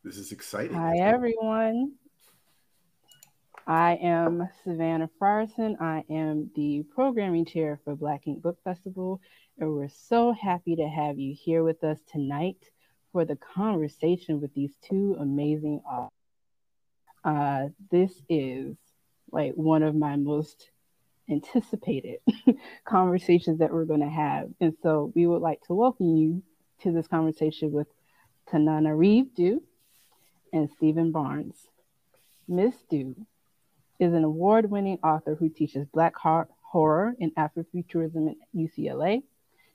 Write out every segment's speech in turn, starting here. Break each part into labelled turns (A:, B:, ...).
A: This is exciting.
B: Hi, everyone. I am Savannah Frierson. I am the programming chair for Black Ink Book Festival, and we're so happy to have you here with us tonight for the conversation with these two amazing authors. This is like one of my most anticipated conversations that we're going to have. And so we would like to welcome you to this conversation with Tananarive Dew and Stephen Barnes. Miss Dew is an award winning author who teaches Black horror and Afrofuturism at UCLA.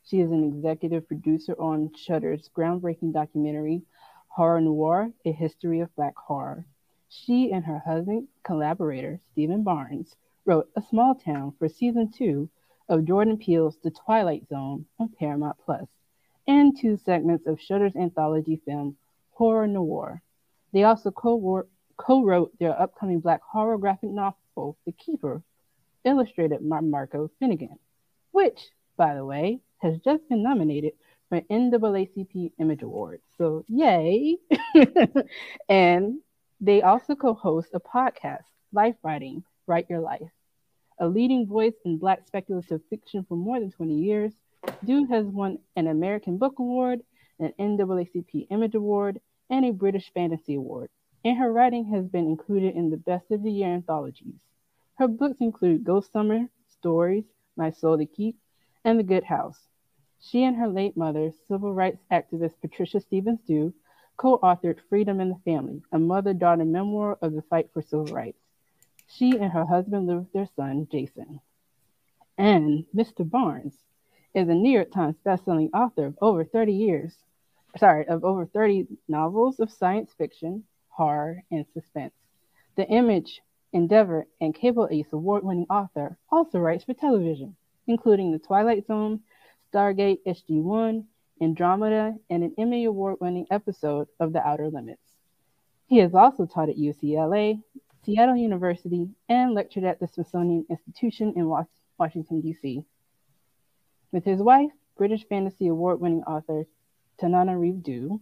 B: She is an executive producer on Shudder's groundbreaking documentary, Horror Noir, A History of Black Horror. She and her husband, collaborator, Stephen Barnes, wrote A Small Town for season 2 of Jordan Peele's The Twilight Zone on Paramount Plus, and 2 segments of Shudder's anthology film, Horror Noir. They also co-wrote their upcoming Black horror graphic novel, The Keeper, illustrated by Marco Finnegan, which, by the way, has just been nominated for NAACP Image Awards. So yay! And they also co-host a podcast, Life Writing, Write Your Life. A leading voice in Black speculative fiction for more than 20 years, Dew has won an American Book Award, an NAACP Image Award, and a British Fantasy Award, and her writing has been included in the Best of the Year anthologies. Her books include Ghost Summer, Stories, My Soul to Keep, and The Good House. She and her late mother, civil rights activist Patricia Stevens Dew, co-authored Freedom in the Family, a mother-daughter memoir of the fight for civil rights. She and her husband live with their son, Jason. And Mr. Barnes is a New York Times bestselling author of over 30 novels of science fiction, horror, and suspense. The Image, Endeavor, and Cable Ace award-winning author also writes for television, including The Twilight Zone, Stargate SG-1, Andromeda, and an Emmy Award-winning episode of The Outer Limits. He has also taught at UCLA, Seattle University, and lectured at the Smithsonian Institution in Washington, D.C. With his wife, British Fantasy Award-winning author Tananarive Dew,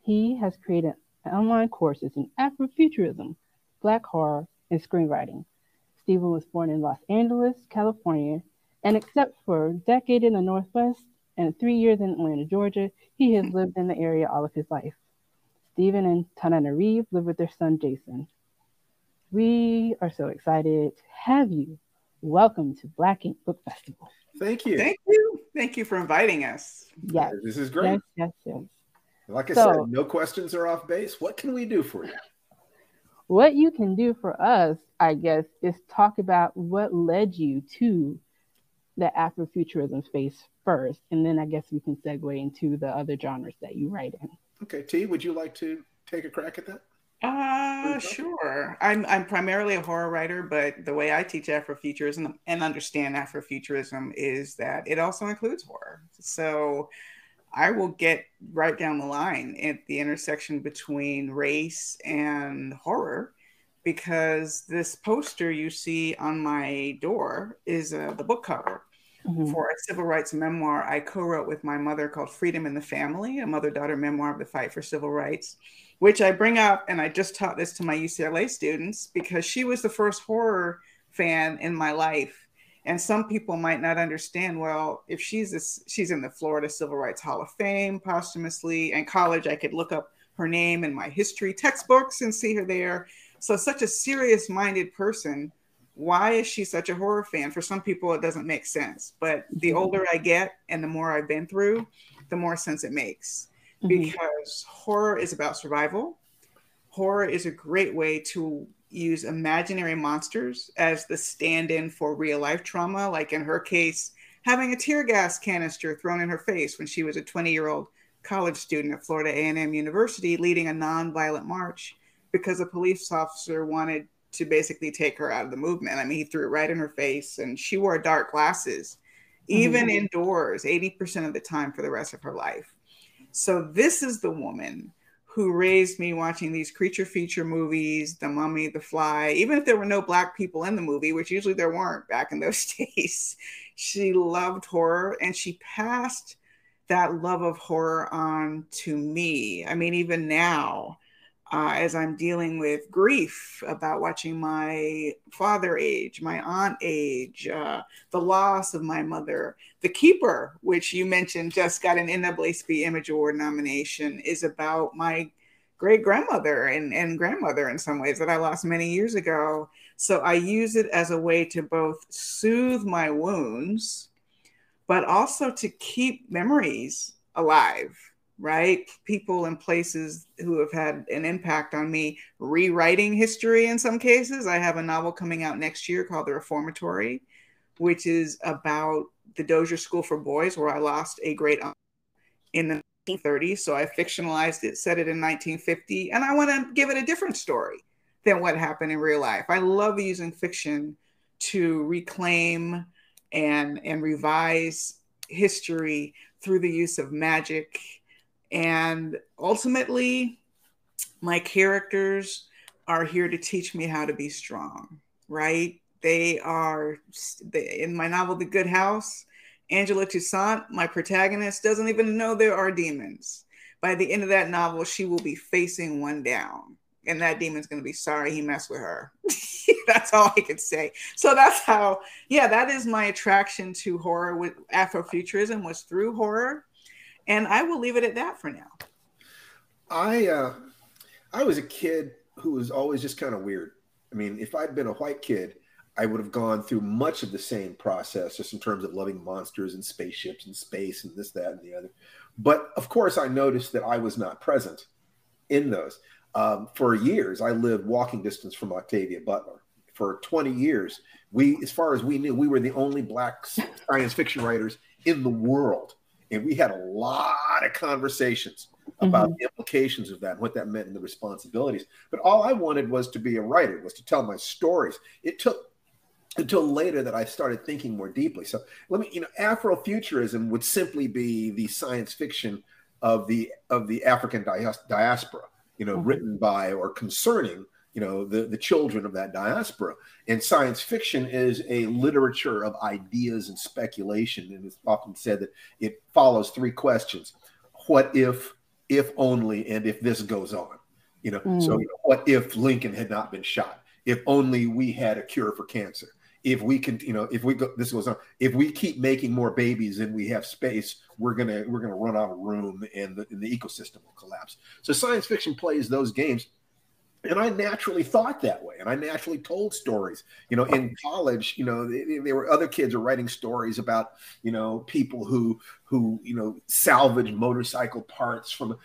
B: he has created online courses in Afrofuturism, Black horror, and screenwriting. Stephen was born in Los Angeles, California, and except for a decade in the Northwest and 3 years in Atlanta, Georgia, he has lived in the area all of his life. Stephen and Tananarive live with their son, Jason. We are so excited to have you. Welcome to Black Ink Book Festival.
A: Thank you.
C: Thank you. Thank you for inviting us.
B: Yes.
A: This is great.
B: Yes.
A: Like I said, no questions are off base. What can we do for you?
B: What you can do for us, I guess, is talk about what led you to the Afrofuturism space first, and then I guess we can segue into the other genres that you write in.
A: Okay, T, would you like to take a crack at that?
C: Sure. I'm primarily a horror writer, but the way I teach Afrofuturism and understand Afrofuturism is that it also includes horror. So I will get right down the line at the intersection between race and horror, because this poster you see on my door is the book cover for a civil rights memoir I co-wrote with my mother called Freedom in the Family, a mother-daughter memoir of the fight for civil rights, which I bring up, and I just taught this to my UCLA students because she was the first horror fan in my life. And some people might not understand, well, if she's in the Florida Civil Rights Hall of Fame posthumously, and college, I could look up her name in my history textbooks and see her there. So such a serious-minded person, why is she such a horror fan? For some people, it doesn't make sense. But the older I get and the more I've been through, the more sense it makes. Because horror is about survival. Horror is a great way to use imaginary monsters as the stand-in for real-life trauma. Like in her case, having a tear gas canister thrown in her face when she was a 20-year-old college student at Florida A&M University leading a non-violent march because a police officer wanted to basically take her out of the movement. I mean, he threw it right in her face, and she wore dark glasses, even indoors, 80% of the time for the rest of her life. So this is the woman who raised me watching these creature feature movies, The Mummy, The Fly, even if there were no Black people in the movie, which usually there weren't back in those days. She loved horror, and she passed that love of horror on to me. I mean, even now, as I'm dealing with grief about watching my father age, my aunt age, the loss of my mother. The Keeper, which you mentioned just got an NAACP Image Award nomination, is about my great grandmother and grandmother in some ways that I lost many years ago. So I use it as a way to both soothe my wounds, but also to keep memories alive, right? People and places who have had an impact on me, rewriting history in some cases. I have a novel coming out next year called The Reformatory, which is about the Dozier School for Boys, where I lost a great aunt in the 1930s. So I fictionalized it, set it in 1950, and I want to give it a different story than what happened in real life. I love using fiction to reclaim and revise history through the use of magic. And ultimately, my characters are here to teach me how to be strong, right? In my novel, The Good House, Angela Toussaint, my protagonist, doesn't even know there are demons. By the end of that novel, she will be facing one down. And that demon's going to be sorry he messed with her. That's all I could say. So that's how, that is my attraction to horror with Afrofuturism, was through horror. And I will leave it at that for now.
A: I was a kid who was always just kind of weird. I mean, if I'd been a white kid, I would have gone through much of the same process, just in terms of loving monsters and spaceships and space and this, that, and the other. But of course, I noticed that I was not present in those. For years, I lived walking distance from Octavia Butler. For 20 years, as far as we knew, we were the only Black science fiction writers in the world. And we had a lot of conversations about the implications of that and what that meant and the responsibilities. But all I wanted was to be a writer, was to tell my stories. It took until later that I started thinking more deeply. So Afrofuturism would simply be the science fiction of the African diaspora, written by or concerning, the children of that diaspora. And science fiction is a literature of ideas and speculation. And it's often said that it follows three questions: what if only, and if this goes on. So what if Lincoln had not been shot? If only we had a cure for cancer. If we can, this goes on. If we keep making more babies and we have space, we're gonna run out of room, and the ecosystem will collapse. So science fiction plays those games, and I naturally thought that way, and I naturally told stories. In college, there were other kids who were writing stories about, people who salvage motorcycle parts from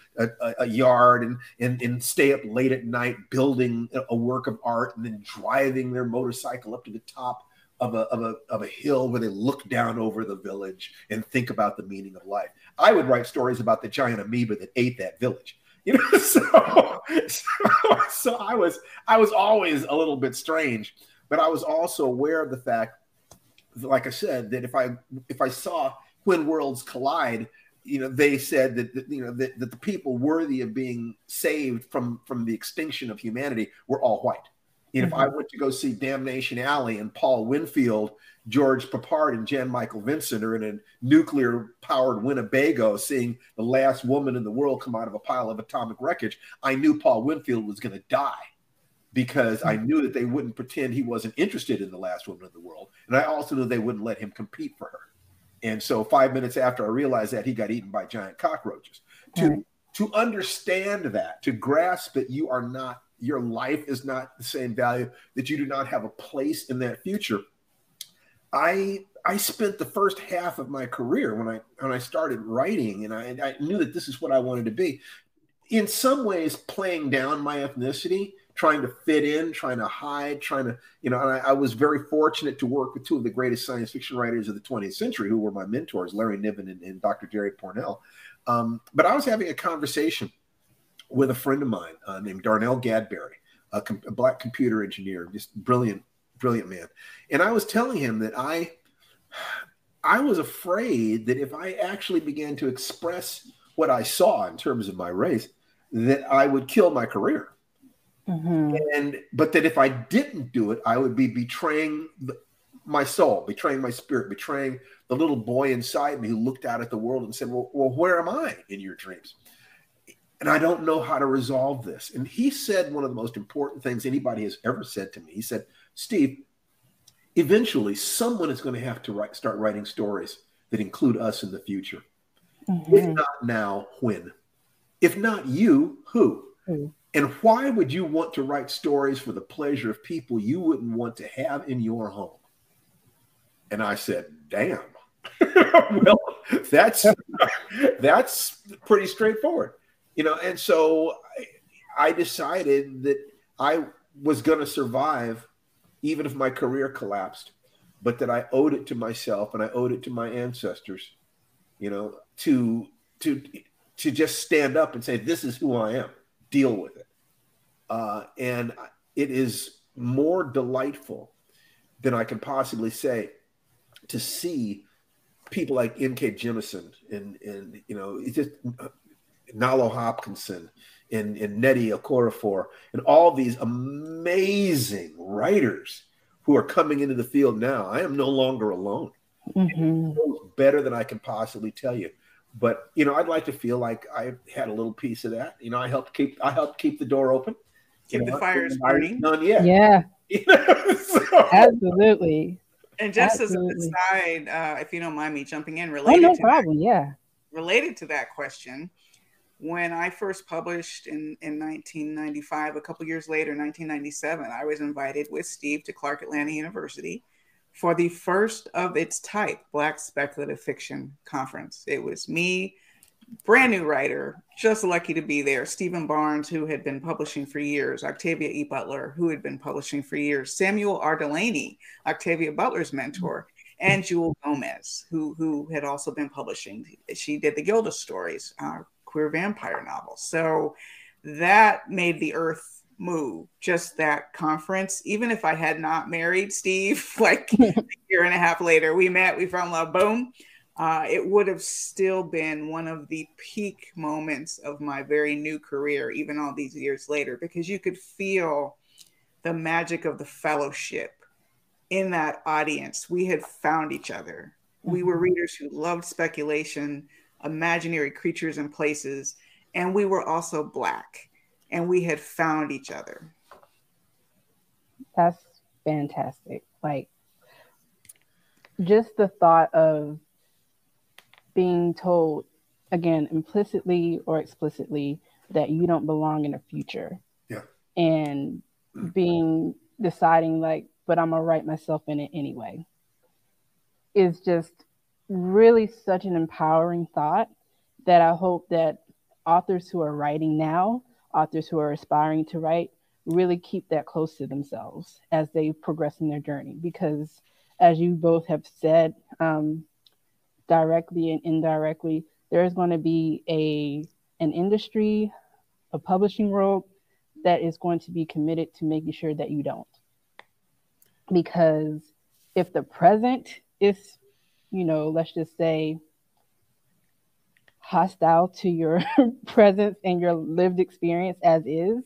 A: a yard and stay up late at night building a work of art, and then driving their motorcycle up to the top of a hill where they look down over the village and think about the meaning of life. I would write stories about the giant amoeba that ate that village. So I was always a little bit strange, but I was also aware of the fact, like I said, that if I saw When Worlds Collide, they said that the people worthy of being saved from the extinction of humanity were all white. And if I went to go see Damnation Alley and Paul Winfield, George Papard, and Jan Michael Vincent are in a nuclear-powered Winnebago seeing the last woman in the world come out of a pile of atomic wreckage, I knew Paul Winfield was going to die, because I knew that they wouldn't pretend he wasn't interested in the last woman in the world. And I also knew they wouldn't let him compete for her. And so 5 minutes after I realized that, he got eaten by giant cockroaches. To understand that, to grasp that your life is not the same value, that you do not have a place in that future. I spent the first half of my career when I started writing, and I knew that this is what I wanted to be, in some ways playing down my ethnicity, trying to fit in, trying to hide, and I was very fortunate to work with two of the greatest science fiction writers of the 20th century, who were my mentors, Larry Niven and Dr. Jerry Pournelle. But I was having a conversation with a friend of mine named Darnell Gadberry, a Black computer engineer, just brilliant man. And I was telling him that I was afraid that if I actually began to express what I saw in terms of my race, that I would kill my career. But that if I didn't do it, I would be betraying my soul, betraying my spirit, betraying the little boy inside me who looked out at the world and said, well, where am I in your dreams? and I don't know how to resolve this. And he said one of the most important things anybody has ever said to me. He said, Steve, eventually someone is going to have to start writing stories that include us in the future. Mm-hmm. If not now, when? If not you, who? Mm-hmm. And why would you want to write stories for the pleasure of people you wouldn't want to have in your home? And I said, damn. Well, that's pretty straightforward, you know. And so I decided that I was going to survive even if my career collapsed, but that I owed it to myself and I owed it to my ancestors, you know, to just stand up and say, this is who I am, deal with it. And it is more delightful than I can possibly say to see people like N.K. Jemisin and you know, it's just Nalo Hopkinson and Nnedi Okorafor and all these amazing writers who are coming into the field now. I am no longer alone. Mm-hmm. Better than I can possibly tell you. But, you know, I'd like to feel like I had a little piece of that. You know, I helped keep the door open.
C: Keep the fires burning.
A: None yet.
B: Yeah.
A: You know, so.
B: Absolutely.
C: And just as an aside, if you don't mind me jumping in,
B: related
C: to that question, when I first published in 1995, a couple years later, 1997, I was invited with Steve to Clark Atlanta University for the first of its type Black Speculative Fiction Conference. It was me, brand new writer, just lucky to be there. Stephen Barnes, who had been publishing for years. Octavia E. Butler, who had been publishing for years. Samuel R. Delaney, Octavia Butler's mentor. And Jewel Gomez, who had also been publishing. She did the Gilda stories, queer vampire novels. So that made the earth move, just that conference. Even if I had not married Steve, like a year and a half later, we met, we fell in love, boom. It would have still been one of the peak moments of my very new career, even all these years later, because you could feel the magic of the fellowship in that audience. We had found each other. We were readers who loved speculation, imaginary creatures and places, and we were also Black, and we had found each other.
B: That's fantastic. Like, just the thought of being told, again, implicitly or explicitly, that you don't belong in the future.
A: Yeah.
B: And deciding like, but I'm gonna write myself in it anyway, is just really such an empowering thought that I hope that authors who are writing now, authors who are aspiring to write, really keep that close to themselves as they progress in their journey. Because as you both have said, directly and indirectly, there's going to be an industry, a publishing world that is going to be committed to making sure that you don't. Because if the present is, you know, let's just say, hostile to your presence and your lived experience as is,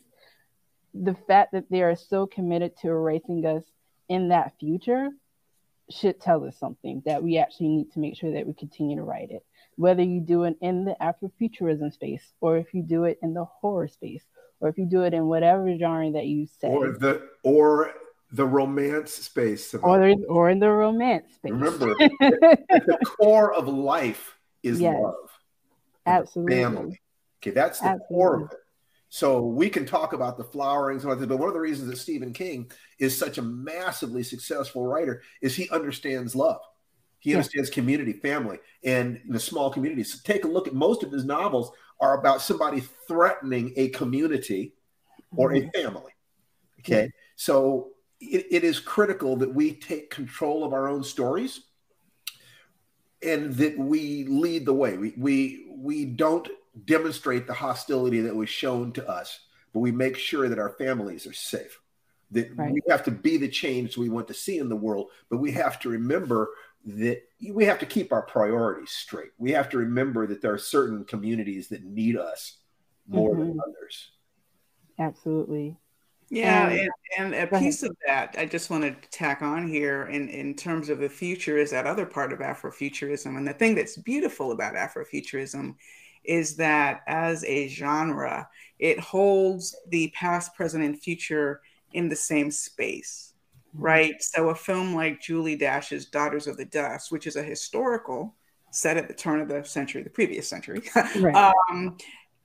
B: the fact that they are so committed to erasing us in that future should tell us something, that we actually need to make sure that we continue to write it. Whether you do it in the Afrofuturism space, or if you do it in the horror space, or if you do it in whatever genre that you say.
A: Or the romance space.
B: Or in the romance space.
A: Remember, the core of life is love.
B: Absolutely.
A: Family. Okay, that's the core of it. So we can talk about the flowerings, but one of the reasons that Stephen King is such a massively successful writer is he understands love. He understands community, family, and the small communities. So take a look at most of his novels are about somebody threatening a community or a family. Okay, so it is critical that we take control of our own stories and that we lead the way. We don't demonstrate the hostility that was shown to us, but we make sure that our families are safe. That we have to be the change we want to see in the world, but we have to remember that we have to keep our priorities straight. We have to remember that there are certain communities that need us more than others.
B: Absolutely.
C: Yeah, and a piece of that I just wanted to tack on here in terms of the future is that other part of Afrofuturism. And the thing that's beautiful about Afrofuturism is that as a genre, it holds the past, present, and future in the same space, right? So a film like Julie Dash's Daughters of the Dust, which is a historical set at the turn of the century, the previous century,
B: Right.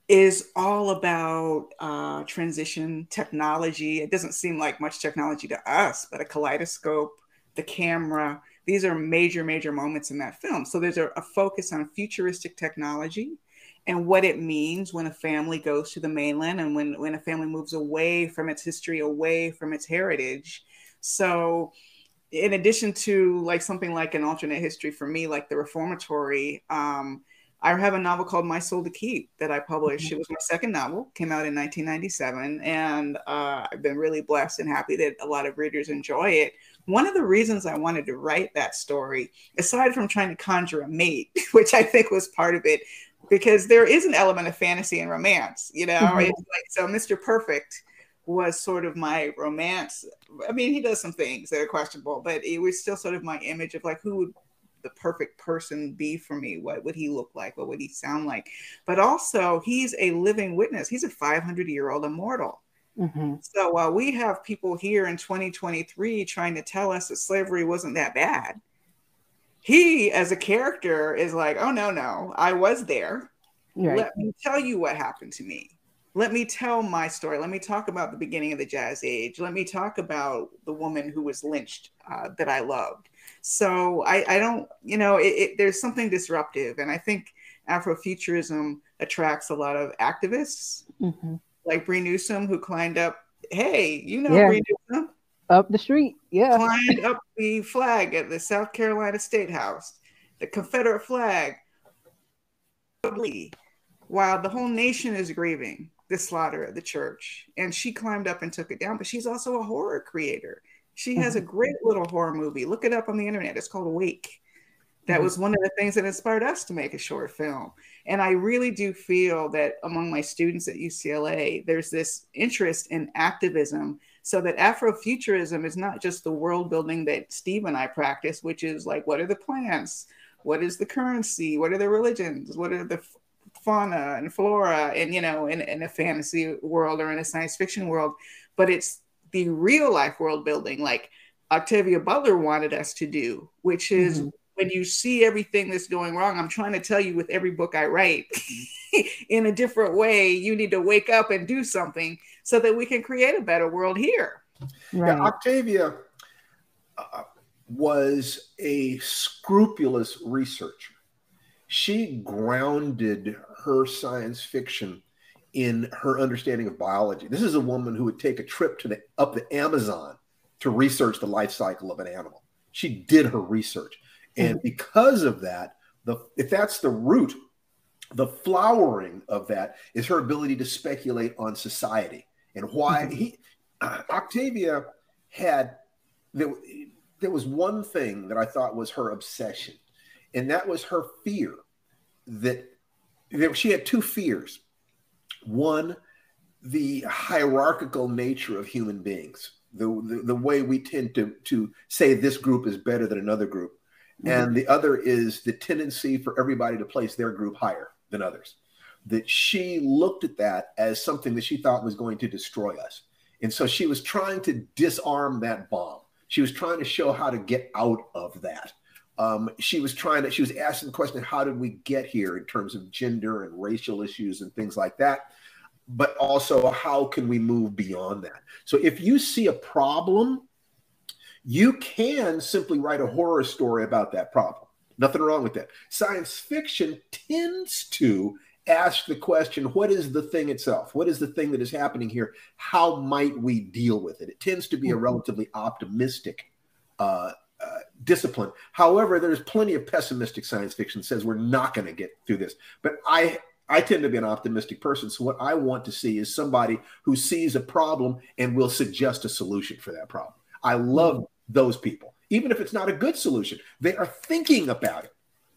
C: is all about transition technology. It doesn't seem like much technology to us, but a kaleidoscope, the camera, these are major, major moments in that film. So there's a focus on futuristic technology and what it means when a family goes to the mainland and when a family moves away from its history, away from its heritage. So in addition to like something like an alternate history for me, like the Reformatory, I have a novel called My Soul to Keep that I published. It was my second novel, came out in 1997, and I've been really blessed and happy that a lot of readers enjoy it. One of the reasons I wanted to write that story, aside from trying to conjure a mate, which I think was part of it, because there is an element of fantasy and romance, you know, it's like, so Mr. Perfect was sort of my romance. I mean, he does some things that are questionable, but it was still sort of my image of like, who would the perfect person be for me? What would he look like? What would he sound like? But also, he's a living witness. He's a 500-year-old immortal. So while we have people here in 2023 trying to tell us that slavery wasn't that bad, he as a character is like, oh, no, I was there. Right. Let me tell you what happened to me. Let me tell my story. Let me talk about the beginning of the Jazz Age. Let me talk about the woman who was lynched that I loved. So I don't, you know, there's something disruptive. And I think Afrofuturism attracts a lot of activists like Bree Newsom, who climbed up, hey, you know, Bree Newsom?
B: Up the street,
C: climbed up the flag at the South Carolina State House, the Confederate flag, while the whole nation is grieving the slaughter at the church. And she climbed up and took it down, but she's also a horror creator. She has a great little horror movie. Look it up on the internet. It's called Awake. That was one of the things that inspired us to make a short film. And I really do feel that among my students at UCLA, there's this interest in activism, so that Afrofuturism is not just the world building that Steve and I practice, which is like, what are the plants? What is the currency? What are the religions? What are the fauna and flora? And, you know, in a fantasy world or in a science fiction world, but it's the real life world building, like Octavia Butler wanted us to do, which is when you see everything that's going wrong, I'm trying to tell you with every book I write in a different way, you need to wake up and do something so that we can create a better world here.
A: Right. Yeah, Octavia was a scrupulous researcher. She grounded her science fiction in her understanding of biology. This is a woman who would take a trip to up the Amazon to research the life cycle of an animal. She did her research. And because of that, if that's the root, the flowering of that is her ability to speculate on society and why Octavia had, there was one thing that I thought was her obsession, and that was her fear that she had two fears. One, the hierarchical nature of human beings, the way we tend to say this group is better than another group. And the other is the tendency for everybody to place their group higher than others. That she looked at that as something that she thought was going to destroy us. And so she was trying to disarm that bomb. She was trying to show how to get out of that. She was asking the question, how did we get here in terms of gender and racial issues and things like that? But also, how can we move beyond that? So if you see a problem, you can simply write a horror story about that problem. Nothing wrong with that. Science fiction tends to ask the question, what is the thing itself? What is the thing that is happening here? How might we deal with it? It tends to be a relatively optimistic discipline. However, there's plenty of pessimistic science fiction that says we're not going to get through this. But I tend to be an optimistic person. So what I want to see is somebody who sees a problem and will suggest a solution for that problem. I love those people. Even if it's not a good solution, they are thinking about it.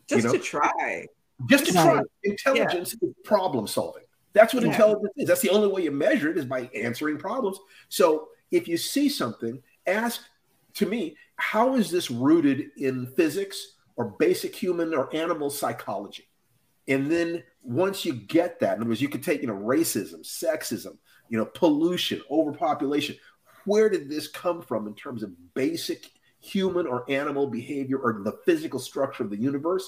C: Just to try.
A: Just to try. Intelligence is problem solving. That's what intelligence is. That's the only way you measure it, is by answering problems. So if you see something, ask, to me, how is this rooted in physics or basic human or animal psychology? And then once you get that, in other words, you could take, racism, sexism, pollution, overpopulation. Where did this come from in terms of basic human or animal behavior or the physical structure of the universe?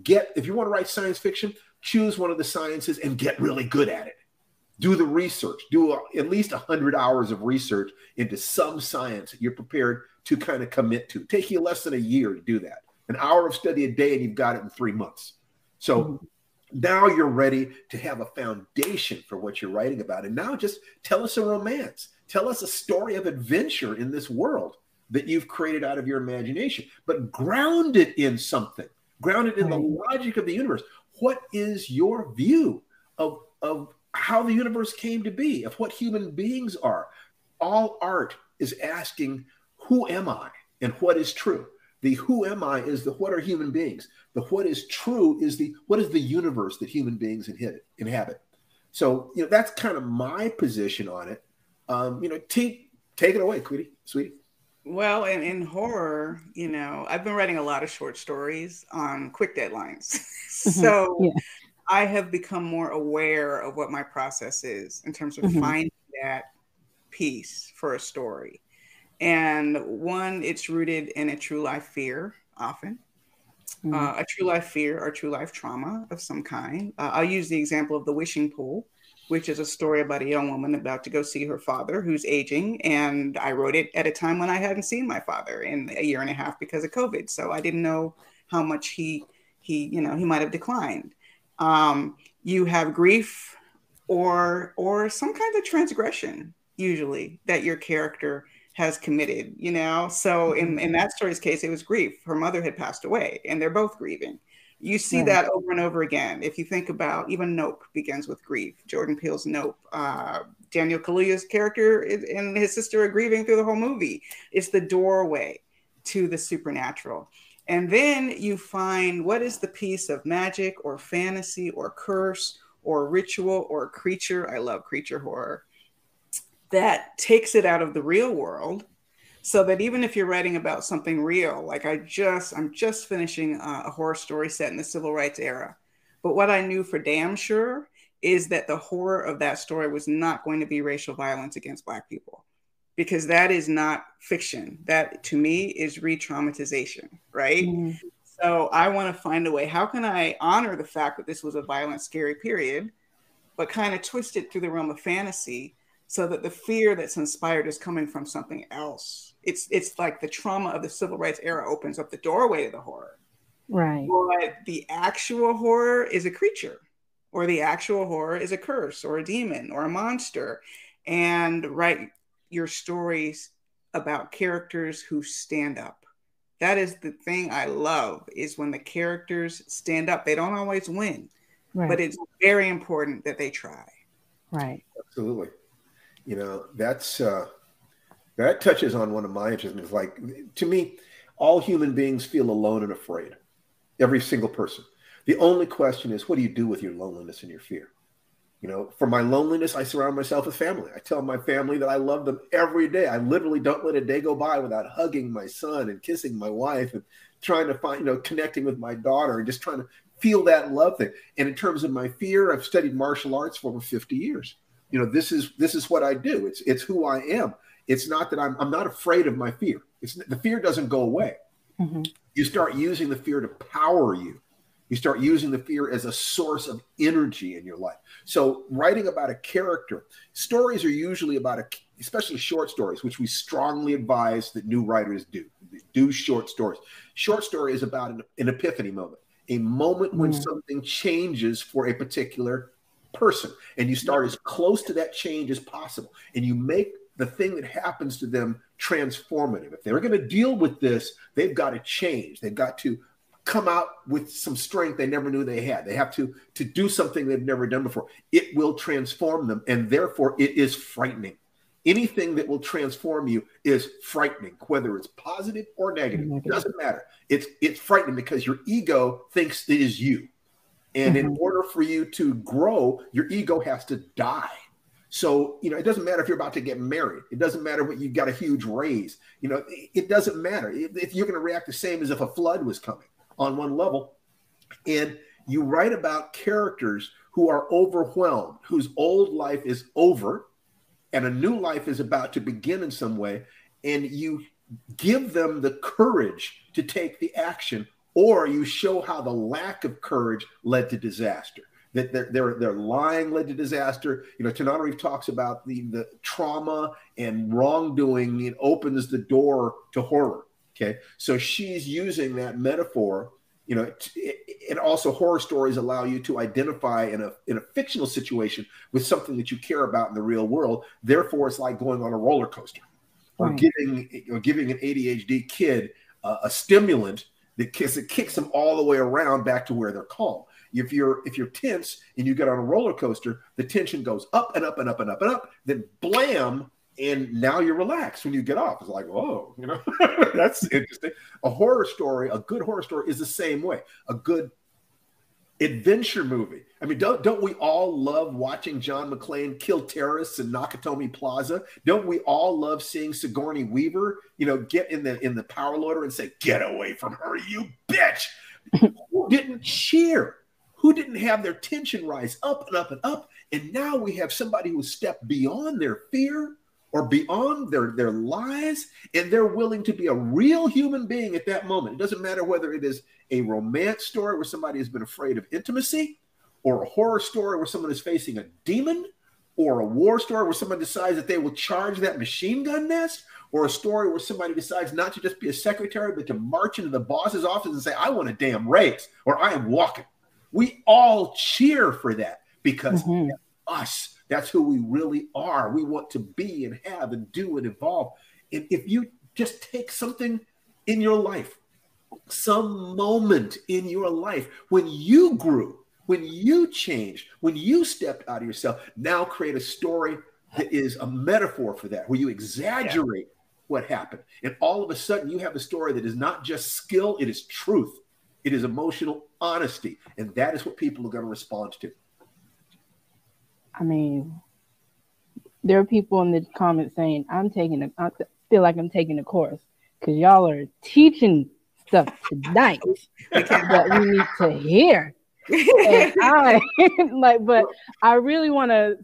A: If you want to write science fiction, choose one of the sciences and get really good at it. Do the research. Do at least 100 hours of research into some science that you're prepared to kind of commit to. Take you less than a year to do that. An hour of study a day, and you've got it in 3 months. So now you're ready to have a foundation for what you're writing about. And now just tell us a romance. Tell us a story of adventure in this world that you've created out of your imagination, but ground it in something. Ground it in the logic of the universe. What is your view of how the universe came to be, of what human beings are? All art is asking, who am I and what is true? The who am I is the what are human beings. The what is true is the what is the universe that human beings inhabit. So, that's kind of my position on it. Take it away, sweetie.
C: Well, in horror, I've been writing a lot of short stories on quick deadlines. So I have become more aware of what my process is in terms of finding that piece for a story. And one, it's rooted in a true life fear, often. A true life fear or true life trauma of some kind. I'll use the example of The Wishing Pool, which is a story about a young woman about to go see her father who's aging. And I wrote it at a time when I hadn't seen my father in a year and a half because of COVID. So I didn't know how much he might have declined. You have grief or some kind of transgression, usually, that your character has committed, So in that story's case, it was grief. Her mother had passed away and they're both grieving. You see that over and over again. If you think about even Nope begins with grief. Jordan Peele's Nope. Daniel Kaluuya's character and his sister are grieving through the whole movie. It's the doorway to the supernatural. And then you find what is the piece of magic or fantasy or curse or ritual or creature. I love creature horror. That takes it out of the real world, so that even if you're writing about something real, like I'm just finishing a horror story set in the civil rights era. But what I knew for damn sure is that the horror of that story was not going to be racial violence against Black people, because that is not fiction. That to me is re-traumatization, right? So I want to find a way. How can I honor the fact that this was a violent, scary period, but kind of twist it through the realm of fantasy, so that the fear that's inspired is coming from something else. It's like the trauma of the civil rights era opens up the doorway to the horror.
B: Right.
C: But the actual horror is a creature, or the actual horror is a curse or a demon or a monster. And write your stories about characters who stand up. That is the thing I love, is when the characters stand up. They don't always win, but it's very important that they try.
B: Right.
A: Absolutely. That touches on one of my interests. Like, to me, all human beings feel alone and afraid. Every single person. The only question is, what do you do with your loneliness and your fear? For my loneliness, I surround myself with family. I tell my family that I love them every day. I literally don't let a day go by without hugging my son and kissing my wife and trying to find, connecting with my daughter and just trying to feel that love thing. And in terms of my fear, I've studied martial arts for over 50 years. This is what I do. It's who I am. It's not that I'm not afraid of my fear. The fear doesn't go away. You start using the fear to power you. You start using the fear as a source of energy in your life. So writing about a character, stories are usually about especially short stories, which we strongly advise that new writers do short stories. Short story is about an epiphany moment, a moment when something changes for a particular person, and you start as close to that change as possible, and you make the thing that happens to them transformative. If they're going to deal with this, they've got to change. They've got to come out with some strength they never knew they had. They have to do something they've never done before. It will transform them, and therefore it is frightening. Anything that will transform you is frightening, whether it's positive or negative. It doesn't matter. It's frightening because your ego thinks it is you. And in order for you to grow, your ego has to die. So, it doesn't matter if you're about to get married. It doesn't matter what you've got a huge raise. It doesn't matter if you're going to react the same as if a flood was coming on one level. And You write about characters who are overwhelmed, whose old life is over and a new life is about to begin in some way, and you give them the courage to take the action, or you show how the lack of courage led to disaster. That their lying led to disaster. You know, Tananarive talks about the trauma and wrongdoing. It opens the door to horror. Okay, so she's using that metaphor. You know, and also horror stories allow you to identify in a fictional situation with something that you care about in the real world. Therefore, it's like going on a roller coaster, or giving an ADHD kid a stimulant that kicks them all the way around back to where they're calm. If you're tense and you get on a roller coaster, the tension goes up and up and up and up and up. Then blam. And now you're relaxed when you get off. It's like, whoa, you know, that's interesting. A horror story, a good horror story is the same way. A good adventure movie. I mean, don't we all love watching John McClane kill terrorists in Nakatomi Plaza? Don't we all love seeing Sigourney Weaver, you know, get in the power loader and say, "Get away from her, you bitch"? Who didn't cheer? Who didn't have their tension rise up and up and up? And now we have somebody who stepped beyond their fear or beyond their lies, and they're willing to be a real human being at that moment. It doesn't matter whether it is a romance story where somebody has been afraid of intimacy, or a horror story where someone is facing a demon, or a war story where someone decides that they will charge that machine gun nest, or a story where somebody decides not to just be a secretary, but to march into the boss's office and say, "I want a damn raise," or "I am walking." We all cheer for that because us. That's who we really are. We want to be and have and do and evolve. And if you just take something in your life, some moment in your life when you grew, when you changed, when you stepped out of yourself, now create a story that is a metaphor for that, where you exaggerate what happened. And all of a sudden you have a story that is not just skill, it is truth. It is emotional honesty. And that is what people are going to respond to.
B: I mean, there are people in the comments saying, I feel like I'm taking a course because y'all are teaching stuff tonight that we need to hear. And but I really want to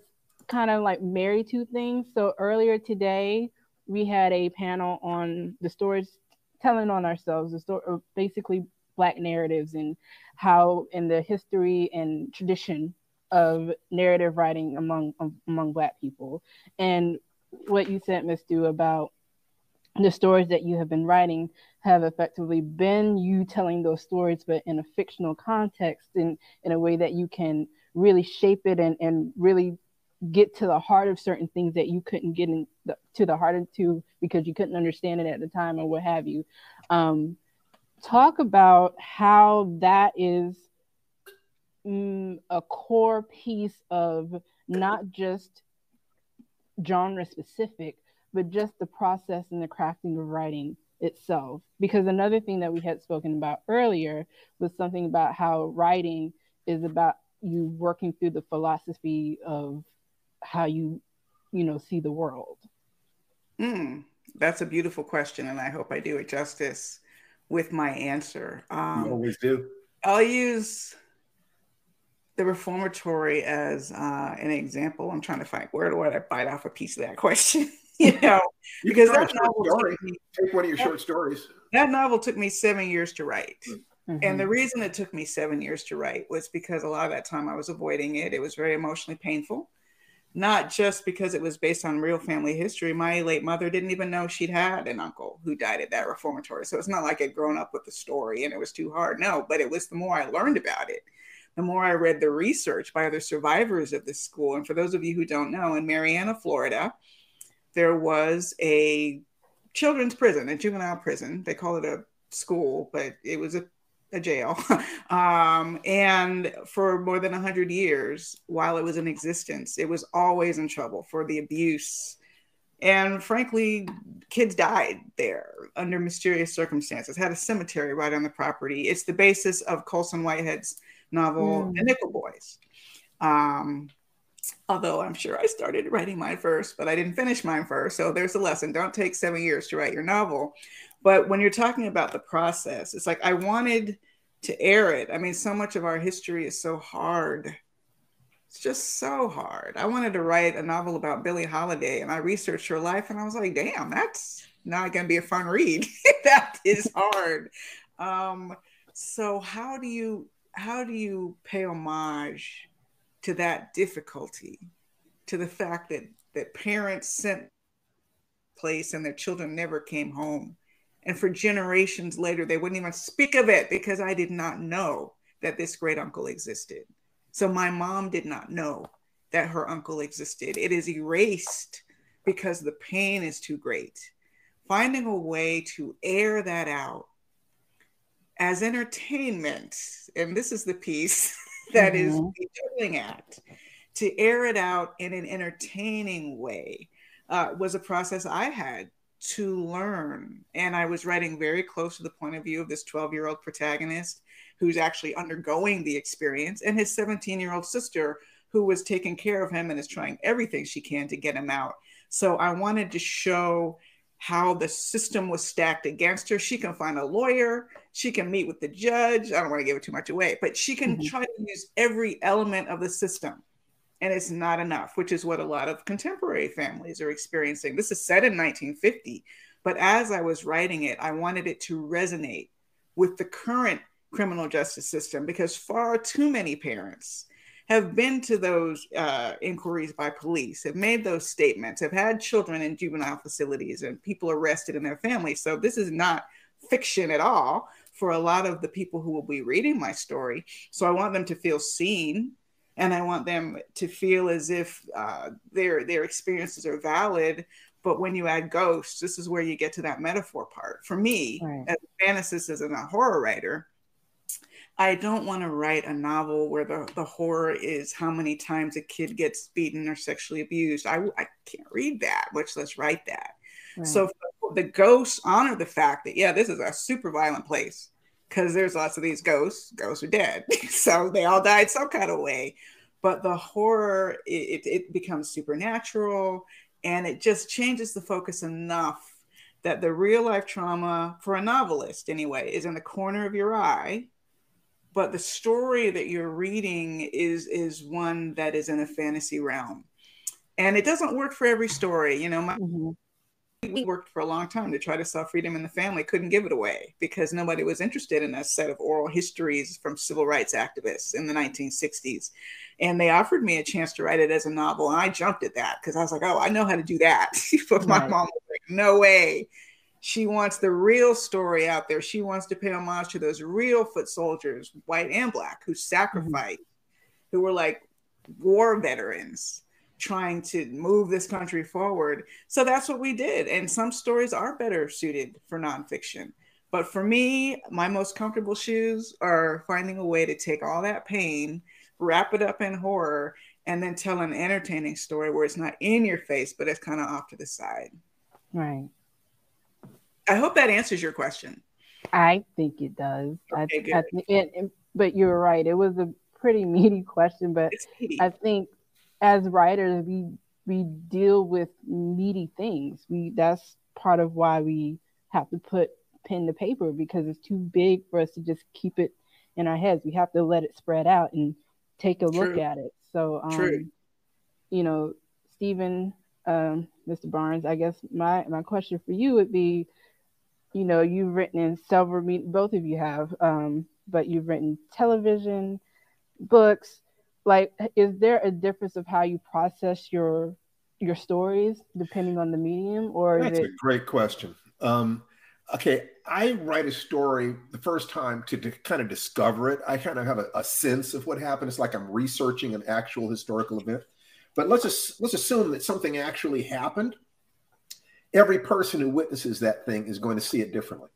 B: kind of like marry two things. So earlier today, we had a panel on the stories telling on ourselves, the story, basically Black narratives and how in the history and tradition of narrative writing among Black people. And what you said, Ms. Stu, about the stories that you have been writing have effectively been you telling those stories, but in a fictional context, in a way that you can really shape it and really get to the heart of certain things that you couldn't get to the heart of because you couldn't understand it at the time or what have you. Talk about how that is a core piece of not just genre specific, but just the process and the crafting of writing itself. Because another thing that we had spoken about earlier was something about how writing is about you working through the philosophy of how you see the world.
C: That's a beautiful question, and I hope I do it justice with my answer.
A: You always do.
C: I'll use the reformatory as an example. I'm trying to find where do I bite off a piece of that question, because that novel
A: take one of your short stories.
C: That novel took me 7 years to write. And the reason it took me 7 years to write was because a lot of that time I was avoiding it. It was very emotionally painful, not just because it was based on real family history. My late mother didn't even know she'd had an uncle who died at that reformatory. So it's not like I'd grown up with the story and it was too hard. No, but it was the more I learned about it, the more I read the research by other survivors of this school. And for those of you who don't know, in Marianna, Florida, there was a children's prison, a juvenile prison. They call it a school, but it was a jail. And for more than 100 years, while it was in existence, it was always in trouble for the abuse. And frankly, kids died there under mysterious circumstances, had a cemetery right on the property. It's the basis of Colson Whitehead's novel, The Nickel Boys. Although I'm sure I started writing mine first, but I didn't finish mine first. So there's a lesson. Don't take 7 years to write your novel. But when you're talking about the process, it's like I wanted to air it. I mean, so much of our history is so hard. It's just so hard. I wanted to write a novel about Billie Holiday, and I researched her life, and I was like, damn, that's not going to be a fun read. That is hard. So how do you pay homage to that difficulty, to the fact that parents sent place and their children never came home, and for generations later they wouldn't even speak of it because I did not know that this great uncle existed. So my mom did not know that her uncle existed. It is erased because the pain is too great. Finding a way to air that out as entertainment, and this is the piece that is doing at, to air it out in an entertaining way was a process I had to learn. And I was writing very close to the point of view of this 12-year-old protagonist who's actually undergoing the experience, and his 17-year-old sister who was taking care of him and is trying everything she can to get him out. So I wanted to show how the system was stacked against her. She can find a lawyer, she can meet with the judge. I don't want to give it too much away, but she can try to use every element of the system. And it's not enough, which is what a lot of contemporary families are experiencing. This is set in 1950, but as I was writing it, I wanted it to resonate with the current criminal justice system, because far too many parents have been to those inquiries by police, have made those statements, have had children in juvenile facilities and people arrested in their families. So this is not fiction at all for a lot of the people who will be reading my story. So I want them to feel seen, and I want them to feel as if their experiences are valid. But when you add ghosts, this is where you get to that metaphor part. For me, as a fantasist and a horror writer, I don't want to write a novel where the horror is how many times a kid gets beaten or sexually abused. I can't read that, much less write that. Right. So the ghosts honor the fact that, yeah, this is a super violent place because there's lots of these ghosts. Ghosts are dead. So they all died some kind of way. But the horror, it becomes supernatural, and it just changes the focus enough that the real life trauma, for a novelist anyway, is in the corner of your eye. But the story that you're reading is one that is in a fantasy realm. And it doesn't work for every story. You know, we worked for a long time to try to sell freedom in the family, couldn't give it away because nobody was interested in a set of oral histories from civil rights activists in the 1960s. And they offered me a chance to write it as a novel. And I jumped at that because I was like, oh, I know how to do that. But my mom was like, no way. She wants the real story out there. She wants to pay homage to those real foot soldiers, white and black, who sacrificed, who were like war veterans trying to move this country forward. So that's what we did. And some stories are better suited for nonfiction. But for me, my most comfortable shoes are finding a way to take all that pain, wrap it up in horror, and then tell an entertaining story where it's not in your face, but it's kind of off to the side.
B: Right.
C: I hope that answers your question.
B: I think it does.
C: Okay,
B: but you're right. It was a pretty meaty question, but I think as writers, we deal with meaty things. That's part of why we have to put pen to paper, because it's too big for us to just keep it in our heads. We have to let it spread out and take a look at it. So, you know, Stephen, Mr. Barnes, I guess my question for you would be, you know, you've written in several, both of you have, but you've written television, books. Like, is there a difference of how you process your stories depending on the medium, or
A: that's a great question. Okay, I write a story the first time to kind of discover it. I kind of have a sense of what happened. It's like I'm researching an actual historical event. But let's assume that something actually happened. Every person who witnesses that thing is going to see it differently.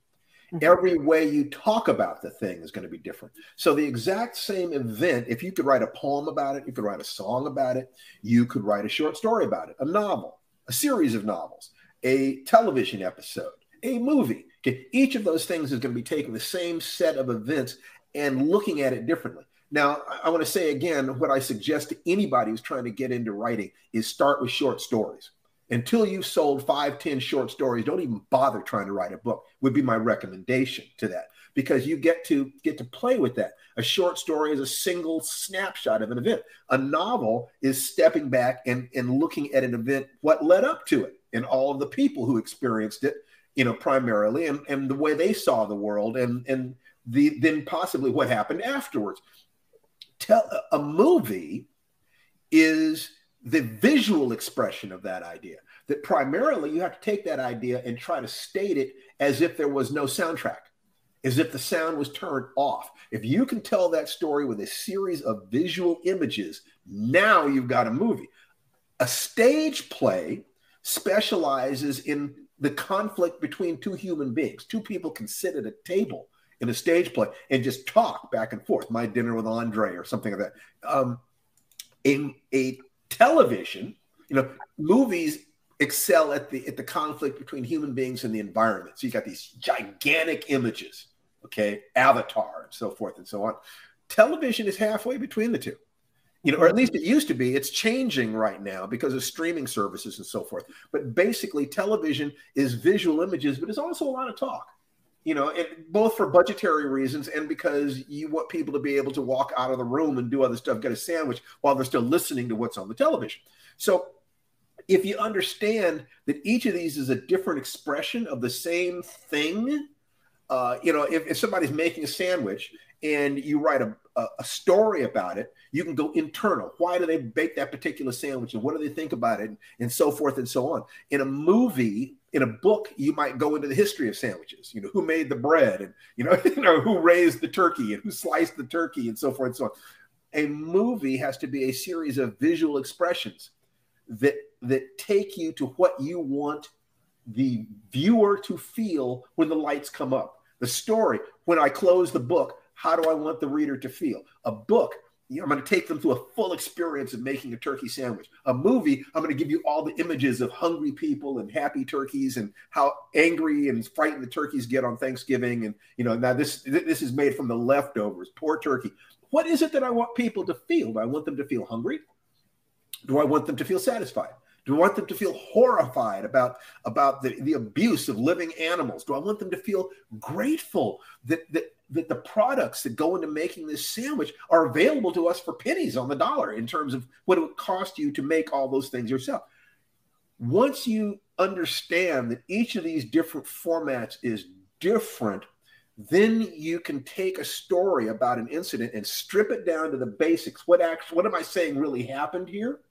A: Every way you talk about the thing is going to be different. So the exact same event, if you could write a poem about it, you could write a song about it, you could write a short story about it, a novel, a series of novels, a television episode, a movie. Okay? Each of those things is going to be taking the same set of events and looking at it differently. Now, I want to say again, what I suggest to anybody who's trying to get into writing is start with short stories. Until you've sold 5, 10 short stories, don't even bother trying to write a book, would be my recommendation to that. because you get to play with that. A short story is a single snapshot of an event. A novel is stepping back and looking at an event, what led up to it, and all of the people who experienced it, primarily, and the way they saw the world, and then possibly what happened afterwards. A movie is the visual expression of that idea. That primarily you have to take that idea and try to state it as if there was no soundtrack, as if the sound was turned off. If you can tell that story with a series of visual images, now you've got a movie. A stage play specializes in the conflict between two human beings. Two people can sit at a table in a stage play and just talk back and forth. My Dinner with Andre or something like that. A television, movies excel at the conflict between human beings and the environment. So you got these gigantic images, okay, Avatar and so forth and so on. Television is halfway between the two, or at least it used to be. It's changing right now because of streaming services and so forth. But basically, television is visual images, but it's also a lot of talk. Both for budgetary reasons and because you want people to be able to walk out of the room and do other stuff, get a sandwich while they're still listening to what's on the television. So if you understand that each of these is a different expression of the same thing, if somebody's making a sandwich and you write a story about it, you can go internal. Why do they bake that particular sandwich, and what do they think about it, and so forth and so on. In a movie, in a book, you might go into the history of sandwiches. Who made the bread, and who raised the turkey, and who sliced the turkey, and so forth and so on. A movie has to be a series of visual expressions that take you to what you want the viewer to feel when the lights come up. The story, when I close the book, how do I want the reader to feel? A book, I'm going to take them through a full experience of making a turkey sandwich. A movie, I'm going to give you all the images of hungry people and happy turkeys and how angry and frightened the turkeys get on Thanksgiving. And, now this is made from the leftovers, poor turkey. What is it that I want people to feel? Do I want them to feel hungry? Do I want them to feel satisfied? Do I want them to feel horrified about the abuse of living animals? Do I want them to feel grateful that the products that go into making this sandwich are available to us for pennies on the dollar in terms of what it would cost you to make all those things yourself? Once you understand that each of these different formats is different, then you can take a story about an incident and strip it down to the basics. What am I saying really happened here?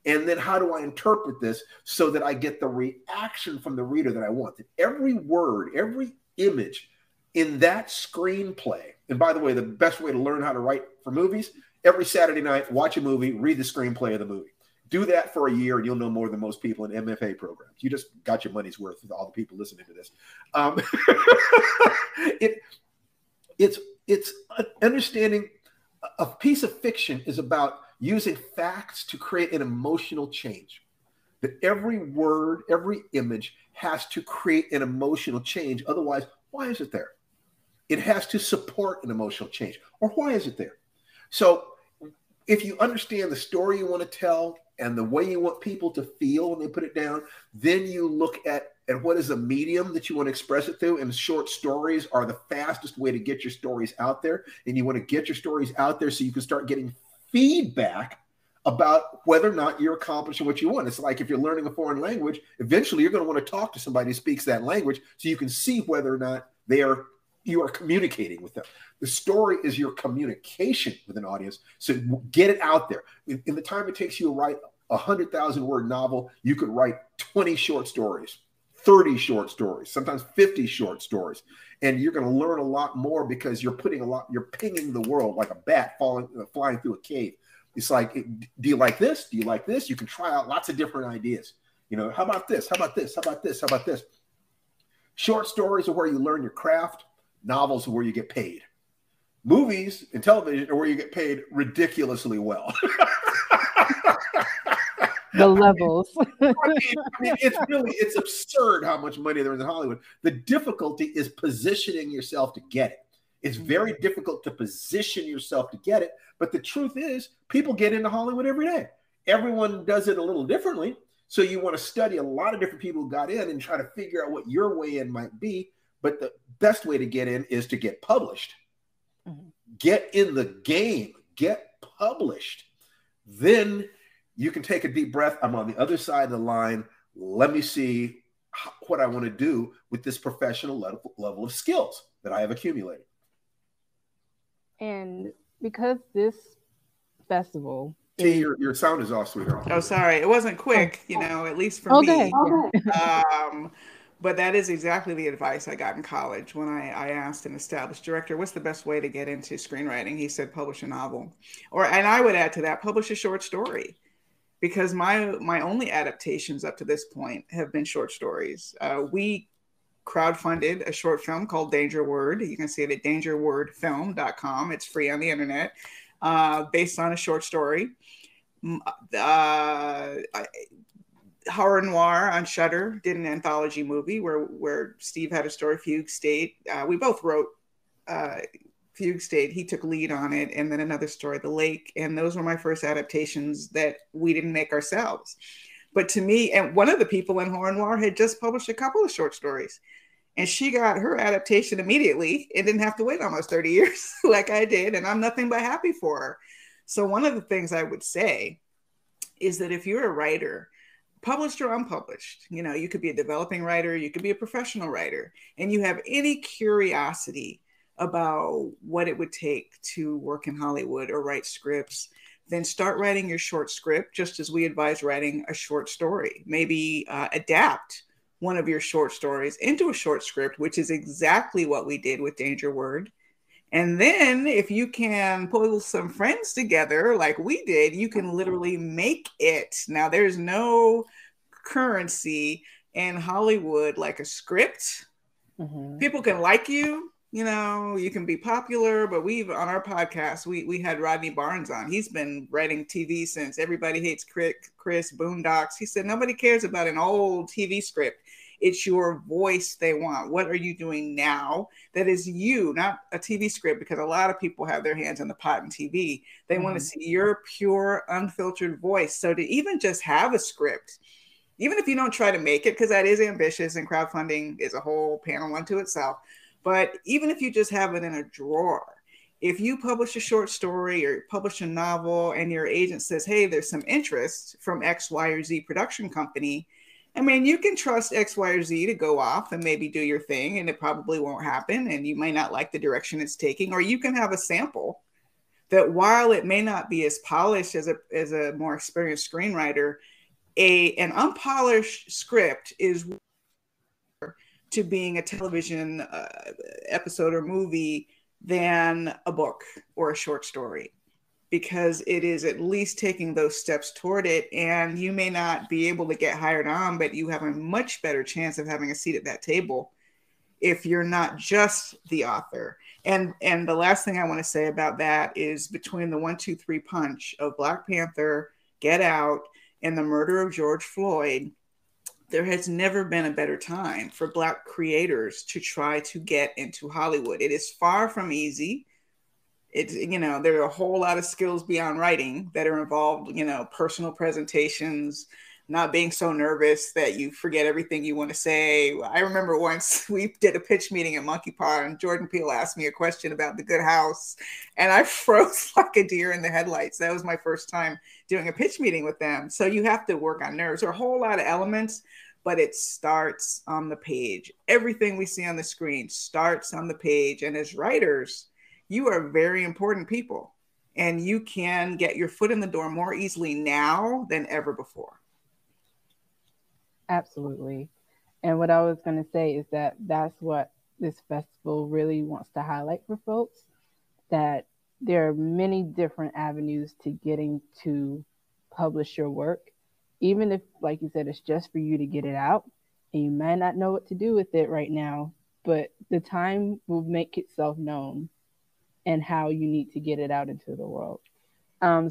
A: And then how do I interpret this so that I get the reaction from the reader that I want? That every word, every image in that screenplay, and by the way, the best way to learn how to write for movies, every Saturday night, watch a movie, read the screenplay of the movie. Do that for a year and you'll know more than most people in MFA programs. You just got your money's worth with all the people listening to this. It's understanding a piece of fiction is about using facts to create an emotional change. That every word, every image has to create an emotional change. Otherwise, why is it there? It has to support an emotional change. Or why is it there? So if you understand the story you want to tell and the way you want people to feel when they put it down, then you look at what is the medium that you want to express it through. And short stories are the fastest way to get your stories out there. And you want to get your stories out there so you can start getting feedback about whether or not you're accomplishing what you want. It's like if you're learning a foreign language, eventually you're going to want to talk to somebody who speaks that language so you can see whether or not you are communicating with them. The story is your communication with an audience. So get it out there. In the time it takes you to write a 100,000-word novel, you could write 20 short stories, 30 short stories, sometimes 50 short stories. And you're going to learn a lot more because you're pinging the world like a bat flying through a cave. It's like, do you like this? Do you like this? You can try out lots of different ideas. How about this? How about this? How about this? How about this? Short stories are where you learn your craft. Novels are where you get paid. Movies and television are where you get paid ridiculously well.
B: The levels.
A: It's absurd how much money there is in Hollywood. The difficulty is positioning yourself to get it. It's very difficult to position yourself to get it. But the truth is, people get into Hollywood every day. Everyone does it a little differently. So you want to study a lot of different people who got in and try to figure out what your way in might be. But the best way to get in is to get published. Mm-hmm. Get in the game, get published. Then you can take a deep breath. I'm on the other side of the line. Let me see what I want to do with this professional level of skills that I have accumulated.
B: And because this festival,
A: your sound is off, sweetheart.
C: Oh, sorry, it wasn't quick, at least for me. But that is exactly the advice I got in college when I asked an established director, what's the best way to get into screenwriting? He said, publish a novel. And I would add to that, publish a short story. Because my only adaptations up to this point have been short stories. We crowdfunded a short film called Danger Word. You can see it at dangerwordfilm.com. It's free on the internet, based on a short story. Horror Noir on Shudder did an anthology movie where Steve had a story, Fugue State. We both wrote Fugue State. He took lead on it, and then another story, The Lake. And those were my first adaptations that we didn't make ourselves. But to me, and one of the people in Horror Noir had just published a couple of short stories, and she got her adaptation immediately and didn't have to wait almost 30 years like I did. And I'm nothing but happy for her. So one of the things I would say is that if you're a writer, published or unpublished, you could be a developing writer, you could be a professional writer, and you have any curiosity about what it would take to work in Hollywood or write scripts, then start writing your short script, just as we advise writing a short story. Maybe adapt one of your short stories into a short script, which is exactly what we did with Danger Word. And then if you can pull some friends together like we did, you can literally make it. Now, there's no currency in Hollywood like a script. Mm-hmm. People can like you. You can be popular, but on our podcast, we had Rodney Barnes on. He's been writing TV since Everybody Hates Chris, Boondocks. He said, nobody cares about an old TV script. It's your voice they want. What are you doing now? That is you, not a TV script, because a lot of people have their hands in the pot in TV. They want to see your pure, unfiltered voice. So to even just have a script, even if you don't try to make it, because that is ambitious and crowdfunding is a whole panel unto itself. But even if you just have it in a drawer, if you publish a short story or publish a novel and your agent says, hey, there's some interest from X, Y, or Z production company, I mean, you can trust X, Y, or Z to go off and maybe do your thing, and it probably won't happen, and you may not like the direction it's taking, or you can have a sample that, while it may not be as polished as a more experienced screenwriter, an unpolished script is to being a television episode or movie than a book or a short story, because it is at least taking those steps toward it. And you may not be able to get hired on, but you have a much better chance of having a seat at that table if you're not just the author. And the last thing I want to say about that is, between the 1, 2, 3 punch of Black Panther, Get Out, and the murder of George Floyd, there has never been a better time for Black creators to try to get into Hollywood. It is far from easy. It's, there are a whole lot of skills beyond writing that are involved, personal presentations, not being so nervous that you forget everything you want to say. I remember once we did a pitch meeting at Monkey Paw, and Jordan Peele asked me a question about The Good House, and I froze like a deer in the headlights. That was my first time doing a pitch meeting with them. So you have to work on nerves. There are a whole lot of elements, but it starts on the page. Everything we see on the screen starts on the page. And as writers, you are very important people, and you can get your foot in the door more easily now than ever before.
B: Absolutely. And what I was going to say is that that's what this festival really wants to highlight for folks, that there are many different avenues to getting to publish your work, even if, like you said, it's just for you to get it out, and you might not know what to do with it right now, but the time will make itself known and how you need to get it out into the world.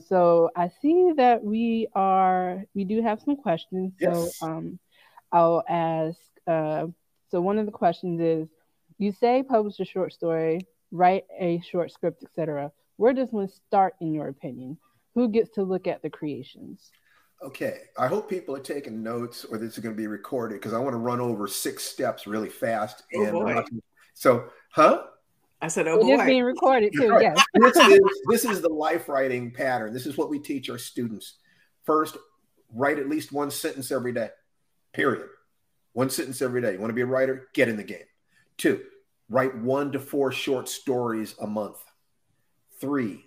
B: So I see that we do have some questions. Yes. So I'll ask, so one of the questions is, you say publish a short story, write a short script, etc. Where does one start, in your opinion? Who gets to look at the creations?
A: Okay, I hope people are taking notes, or this is going to be recorded, because I want to run over 6 steps really fast.
C: Oh
A: And
C: boy.
A: So, huh?
C: I said, oh
B: It is
C: boy.
B: being recorded too.
A: Right.
B: Yes.
A: This is the life writing pattern. This is what we teach our students. First, write at least 1 sentence every day. Period. 1 sentence every day. You want to be a writer? Get in the game. 2, write 1 to 4 short stories a month. 3,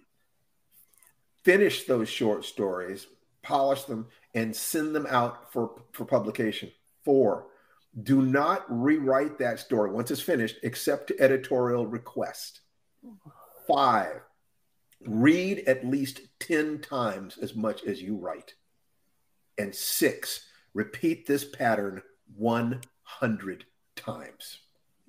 A: finish those short stories, polish them, and send them out for publication. 4, do not rewrite that story once it's finished, except to editorial request. 5, read at least 10 times as much as you write. And 6, repeat this pattern 100 times.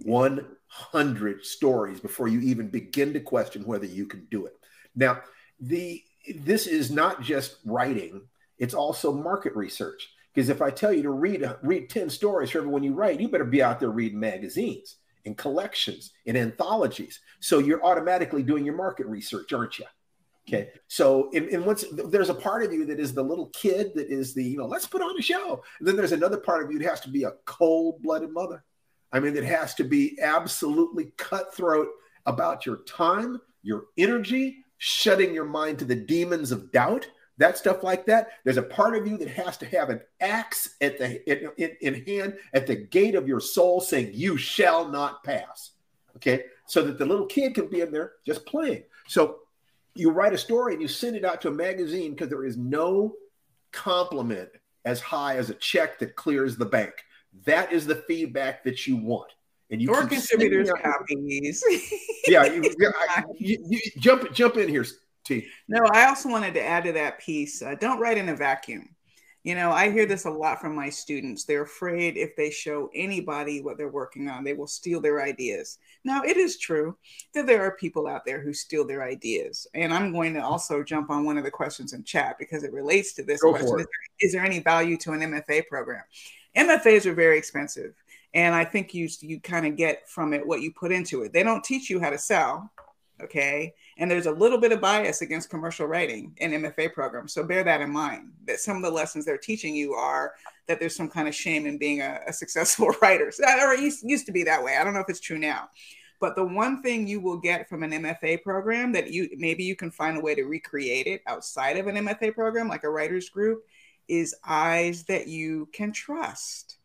A: 100 stories before you even begin to question whether you can do it. Now, this is not just writing, it's also market research. Because if I tell you to read 10 stories for everyone you write, you better be out there reading magazines and collections and anthologies. So you're automatically doing your market research, aren't you? Okay. So once there's a part of you that is the little kid that is let's put on a show. And then there's another part of you that has to be a cold-blooded mother. I mean, it has to be absolutely cutthroat about your time, your energy, shutting your mind to the demons of doubt, that stuff like that. There's a part of you that has to have an axe in hand at the gate of your soul saying, you shall not pass. Okay. So that the little kid can be in there just playing. So you write a story and you send it out to a magazine, because there is no compliment as high as a check that clears the bank. That is the feedback that you want. And you
C: or contributors copies.
A: Yeah, you jump in here, T.
C: No, I also wanted to add to that piece. Don't write in a vacuum. I hear this a lot from my students. They're afraid if they show anybody what they're working on, they will steal their ideas. Now, it is true that there are people out there who steal their ideas. And I'm going to also jump on one of the questions in chat because it relates to this question. Is there any value to an MFA program? MFAs are very expensive. And I think you kind of get from it what you put into it. They don't teach you how to sell. Okay. And there's a little bit of bias against commercial writing in MFA programs. So bear that in mind, that some of the lessons they're teaching you are that there's some kind of shame in being a successful writer. Or it used to be that way. I don't know if it's true now. But the one thing you will get from an MFA program that maybe you can find a way to recreate it outside of an MFA program, like a writer's group, is eyes that you can trust.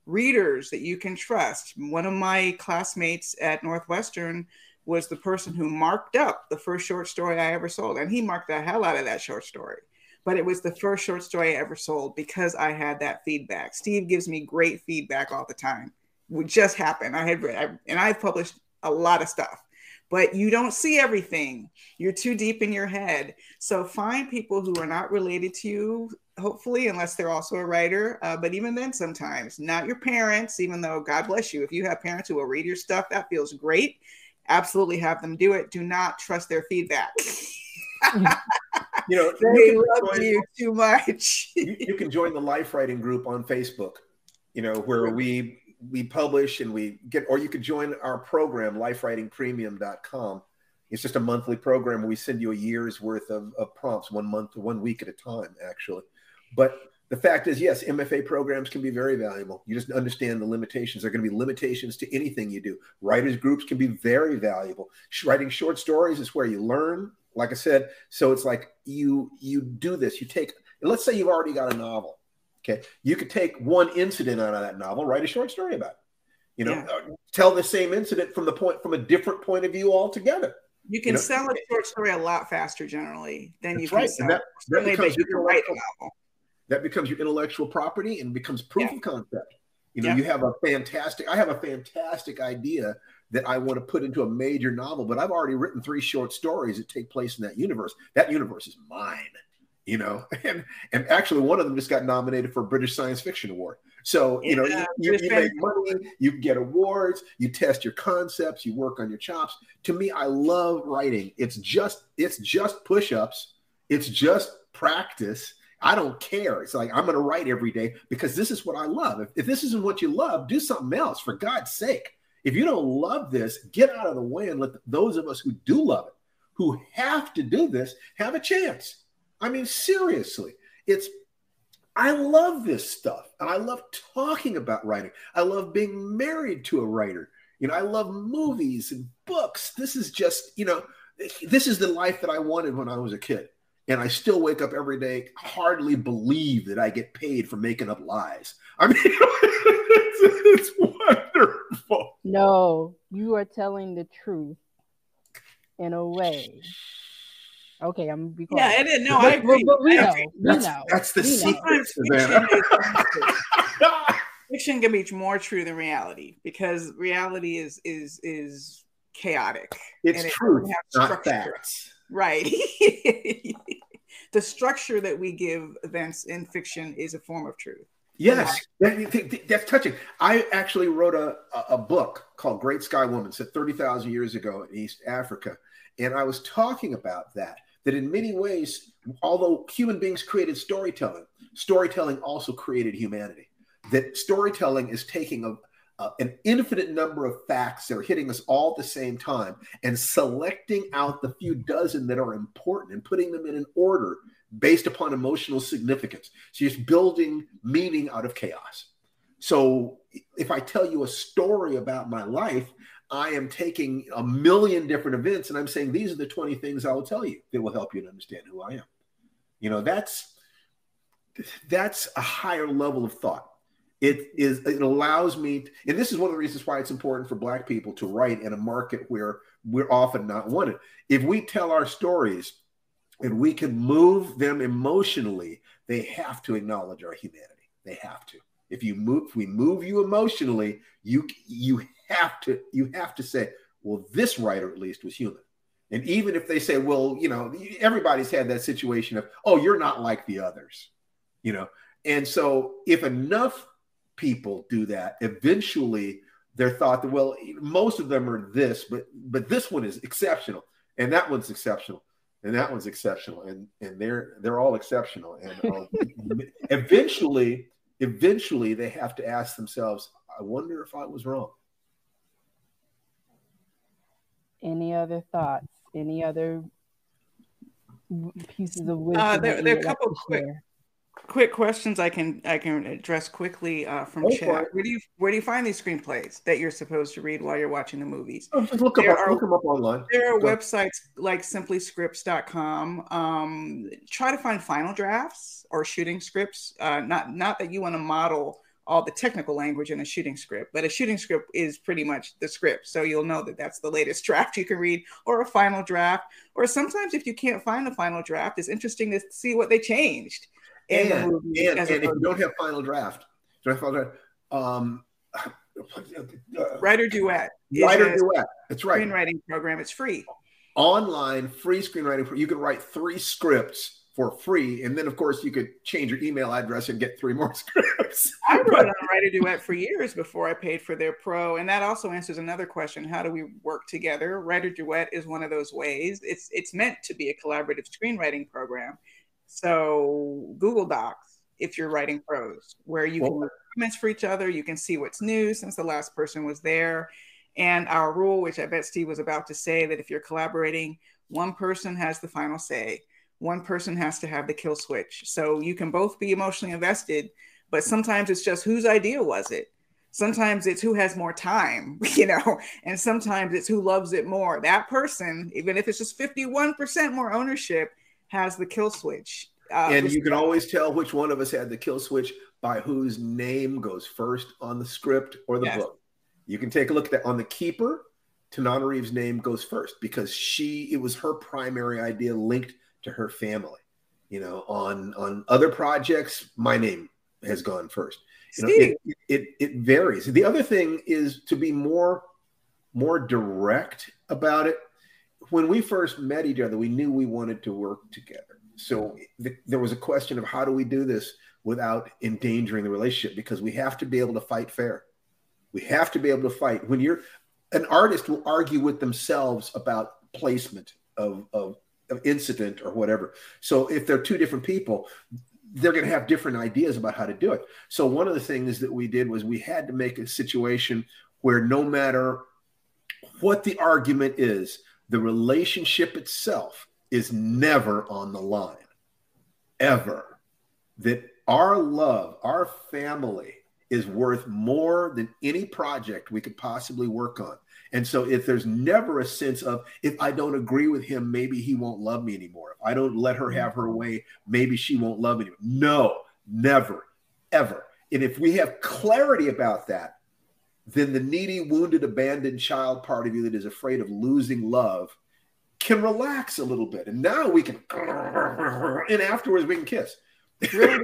C: Readers that you can trust. One of my classmates at Northwestern was the person who marked up the first short story I ever sold. And he marked the hell out of that short story. But it was the first short story I ever sold because I had that feedback. Steve gives me great feedback all the time. It just happened. I've published a lot of stuff, but you don't see everything. You're too deep in your head. So find people who are not related to you, hopefully, unless they're also a writer. But even then, sometimes not your parents, even though God bless you. If you have parents who will read your stuff, that feels great. Absolutely have them do it. Do not trust their feedback.
A: They
C: love you too much.
A: you can join the Life Writing group on Facebook, where we publish and or you could join our program, lifewritingpremium.com. It's just a monthly program where we send you a year's worth of prompts, 1 month, 1 week at a time, actually. But the fact is, yes, MFA programs can be very valuable. You just understand the limitations. There are going to be limitations to anything you do. Writers groups can be very valuable. Writing short stories is where you learn, like I said. So it's like you do this. Let's say you've already got a novel. Okay. You could take one incident out of that novel, write a short story about it. Tell the same incident from a different point of view altogether.
C: You can sell a short story a lot faster generally than you can
A: right.
C: sell.
A: That becomes
C: you can write a novel.
A: That becomes your intellectual property and becomes proof of concept. I have a fantastic idea that I want to put into a major novel, but I've already written 3 short stories that take place in that universe. That universe is mine, and actually one of them just got nominated for a British Science Fiction Award. So, you make money, you get awards, you test your concepts, you work on your chops. To me, I love writing. It's just push-ups. It's just practice. I don't care. It's like, I'm going to write every day because this is what I love. If this isn't what you love, do something else, for God's sake. If you don't love this, get out of the way and let those of us who do love it, who have to do this, have a chance. I mean, seriously, I love this stuff, and I love talking about writing. I love being married to a writer. I love movies and books. This is just, this is the life that I wanted when I was a kid. And I still wake up every day, hardly believe that I get paid for making up lies. I mean, it's wonderful.
B: No, you are telling the truth in a way. Okay, I'm gonna be quiet.
C: Yeah, no, I agree.
B: But we know.
A: That's the secret, Savannah.
C: Fiction can be more true than reality, because reality is chaotic.
A: It's truth, not facts.
C: Right. The structure that we give events in fiction is a form of truth.
A: Yes, that's touching. I actually wrote a book called Great Sky Woman, set 30,000 years ago in East Africa. And I was talking about that in many ways, although human beings created storytelling also created humanity. That storytelling is taking an infinite number of facts that are hitting us all at the same time and selecting out the few dozen that are important and putting them in an order based upon emotional significance. So you're just building meaning out of chaos. So if I tell you a story about my life, I am taking a million different events and I'm saying, these are the 20 things I will tell you that will help you to understand who I am. That's a higher level of thought. It allows me, and this is one of the reasons why it's important for Black people to write in a market where we're often not wanted. If we tell our stories and we can move them emotionally, they have to acknowledge our humanity. They have to. If we move you emotionally, you have to say, well, this writer at least was human. And even if they say, well, everybody's had that situation of, oh, you're not like the others, And so if enough people do that, eventually they're thought that, well, most of them are this, but this one is exceptional, and that one's exceptional, and that one's exceptional, and they're all exceptional. And eventually they have to ask themselves, I wonder if I was wrong.
B: Any other thoughts? Any other pieces of wisdom?
C: There are a couple quick questions I can address quickly from chat. Where do you find these screenplays that you're supposed to read while you're watching the movies?
A: Just look them up online.
C: There are websites like simplyscripts.com. Try to find final drafts or shooting scripts. Not that you want to model all the technical language in a shooting script, but a shooting script is pretty much the script. So you'll know that that's the latest draft you can read, or a final draft. Or sometimes if you can't find the final draft, it's interesting to see what they changed.
A: And if you don't have final draft,
C: Writer Duet.
A: That's right.
C: Screenwriting program. It's free.
A: Online free screenwriting. You can write 3 scripts for free, and then of course you could change your email address and get 3 more scripts.
C: I wrote on Writer Duet for years before I paid for their pro, and that also answers another question: how do we work together? Writer Duet is one of those ways. It's meant to be a collaborative screenwriting program. So Google Docs, if you're writing prose, where you can make comments for each other, you can see what's new since the last person was there. And our rule, which I bet Steve was about to say, that if you're collaborating, one person has the final say. One person has to have the kill switch. So you can both be emotionally invested, but sometimes it's just whose idea was it? Sometimes it's who has more time, and sometimes it's who loves it more. That person, even if it's just 51% more ownership, has the kill switch.
A: And you can always tell which one of us had the kill switch by whose name goes first on the script or the book. You can take a look at that. On The Keeper, Tananarive's name goes first because it was her primary idea linked to her family. On other projects, my name has gone first. It varies. The other thing is to be more direct about it. When we first met each other, we knew we wanted to work together. So there was a question of how do we do this without endangering the relationship, because we have to be able to fight fair. We have to be able to fight. When an artist will argue with themselves about placement of incident or whatever. So if they're 2 different people, they're going to have different ideas about how to do it. So one of the things that we did was we had to make a situation where no matter what the argument is, the relationship itself is never on the line, ever. That our love, our family is worth more than any project we could possibly work on. And so if there's never a sense of, if I don't agree with him, maybe he won't love me anymore. If I don't let her have her way, maybe she won't love me anymore. No, never, ever. And if we have clarity about that, then the needy, wounded, abandoned child part of you that is afraid of losing love can relax a little bit. And now we can, and afterwards we can kiss.
C: Really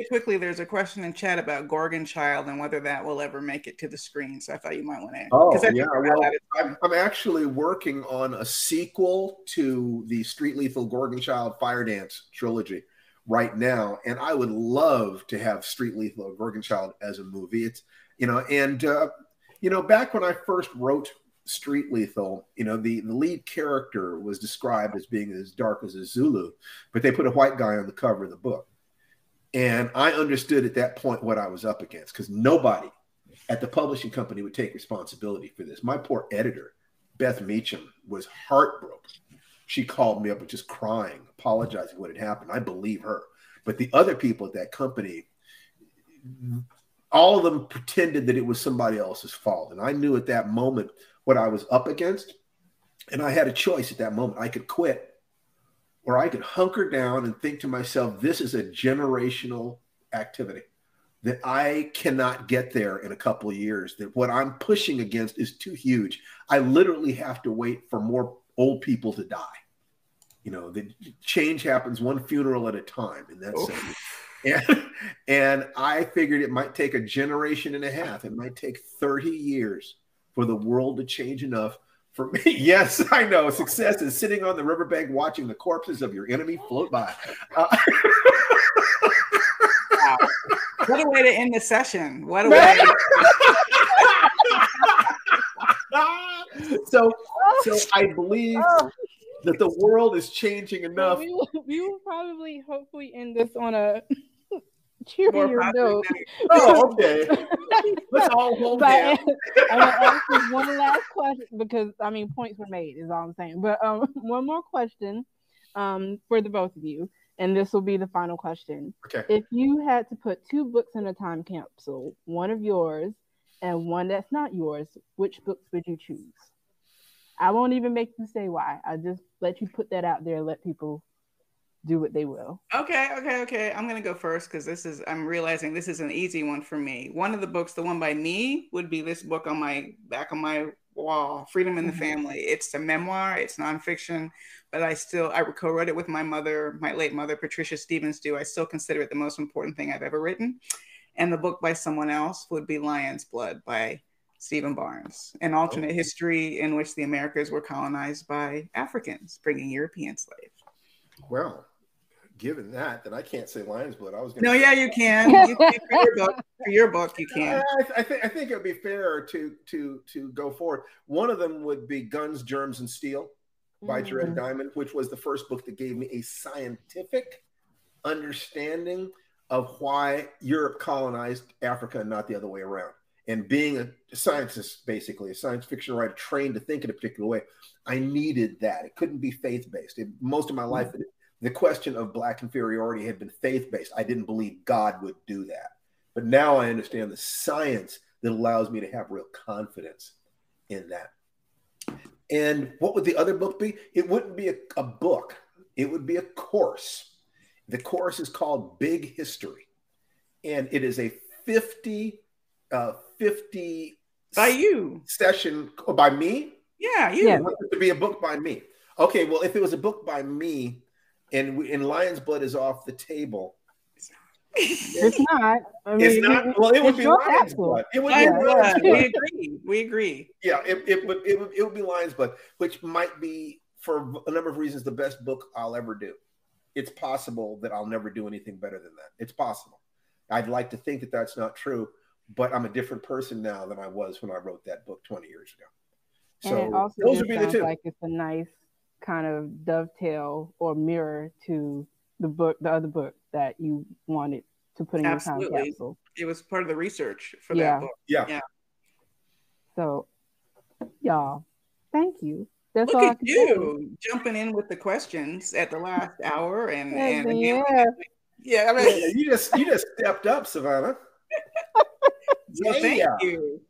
C: quickly, there's a question in chat about Gorgon Child and whether that will ever make it to the screen. So I thought you might want to.
A: Oh, yeah. Well, I'm actually working on a sequel to the Street Lethal Gorgon Child Fire Dance trilogy right now, and I would love to have Street Lethal Gorgon Child as a movie. It's, you know, and you know, back when I first wrote Street Lethal, you know, the lead character was described as being as dark as a Zulu, but they put a white guy on the cover of the book. And I understood at that point what I was up against, because nobody at the publishing company would take responsibility for this. My poor editor, Beth Meacham, was heartbroken. She called me up and just crying, apologizing what had happened. I believe her. But the other people at that company, all of them pretended that it was somebody else's fault. And I knew at that moment what I was up against. And I had a choice at that moment. I could quit, or I could hunker down and think to myself, this is a generational activity that I cannot get there in a couple of years, that what I'm pushing against is too huge. I literally have to wait for more old people to die. You know, the change happens one funeral at a time in that sense. And I figured it might take a generation and a half. It might take 30 years for the world to change enough for me. Yes, I know. Success is sitting on the riverbank watching the corpses of your enemy float by.
C: Wow. What a way to end the session. What a way.
A: So I believe that the world is changing enough.
B: We will probably, hopefully, end this on a cheerier note.
A: Oh, okay. Let's all hold hands.
B: I'm going to ask you one last question, because, I mean, points were made, is all I'm saying. But one more question for the both of you, and this will be the final question.
A: Okay.
B: If you had to put 2 books in a time capsule, one of yours and one that's not yours, which books would you choose? I won't even make you say why. I just let you put that out there and let people do what they will.
C: Okay. I'm going to go first, because I'm realizing this is an easy one for me. One of the books, the one by me, would be this book on my back of my wall, Freedom in the Family. It's a memoir. It's nonfiction, but I co-wrote it with my mother, my late mother, Patricia Stevens Dew. I still consider it the most important thing I've ever written. And the book by someone else would be Lion's Blood by Stephen Barnes, an alternate history in which the Americas were colonized by Africans, bringing European slaves.
A: Well, given that I can't say Lion's Blood. I was going.
C: No, yeah, you can. For your book, you can.
A: I think it would be fair to go forward. One of them would be Guns, Germs, and Steel by Jared Diamond, which was the first book that gave me a scientific understanding of why Europe colonized Africa and not the other way around. And being a scientist, basically a science fiction writer trained to think in a particular way, I needed that. It couldn't be faith-based. Most of my life, the question of Black inferiority had been faith-based. I didn't believe God would do that. But now I understand the science that allows me to have real confidence in that. And what would the other book be? It wouldn't be a book. It would be a course. The course is called Big History. And it is a 50
C: by you
A: session by me.
C: Yeah, you.
A: Yeah. It to be a book by me. Okay, well, if it was a book by me, and Lion's Blood is off the table,
B: it's not. I mean,
A: it's not. Well, it would be Lion's Blood. It would be Lion's
C: Blood. We agree.
A: Yeah, it would be Lion's Blood, which might be, for a number of reasons, the best book I'll ever do. It's possible that I'll never do anything better than that. It's possible. I'd like to think that that's not true, but I'm a different person now than I was when I wrote that book 20 years ago. So
B: and it also
A: those would be the 2.
B: Like it's a nice kind of dovetail or mirror to the other book that you wanted to put in your time capsule.
C: It was part of the research for that book.
A: Yeah.
B: So, y'all, thank you. That's
C: Look
B: all
C: at you jumping in with the questions at the last hour, and Yeah, I mean,
A: you just stepped up, Savannah.
C: so thank you.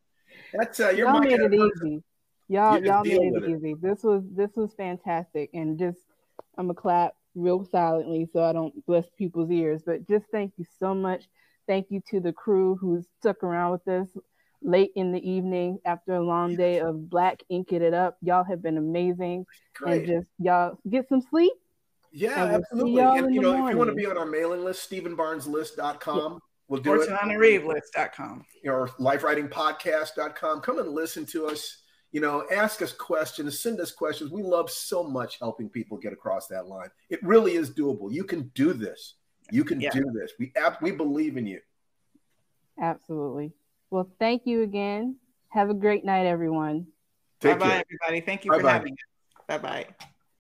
A: That's your
B: Y'all
A: mic
B: made it
A: person.
B: easy. Y'all
A: deal
B: made
A: with
B: it easy. This was fantastic, and just I'm gonna clap real silently so I don't bless people's ears. But just thank you so much. Thank you to the crew who stuck around with us late in the evening after a long day of black inking it up. Y'all have been amazing, and
A: Great.
B: just y'all get some sleep.
A: Yeah,
B: And we'll see
A: absolutely.
B: y'all
A: And
B: in
A: you
B: the
A: know, if you want to
B: morning.
A: be on our mailing list, StephenBarnesList.com. We'll do
C: Or
A: it.
C: TananariveList.com.
A: Or LifeWritingPodcast.com. Come and listen to us. You know, ask us questions, send us questions. We love so much helping people get across that line. It really is doable. You can do this. You can do this. We believe in you.
B: Absolutely. Well, thank you again. Have a great night, everyone.
C: Bye-bye, everybody. Thank you for having us. Bye-bye.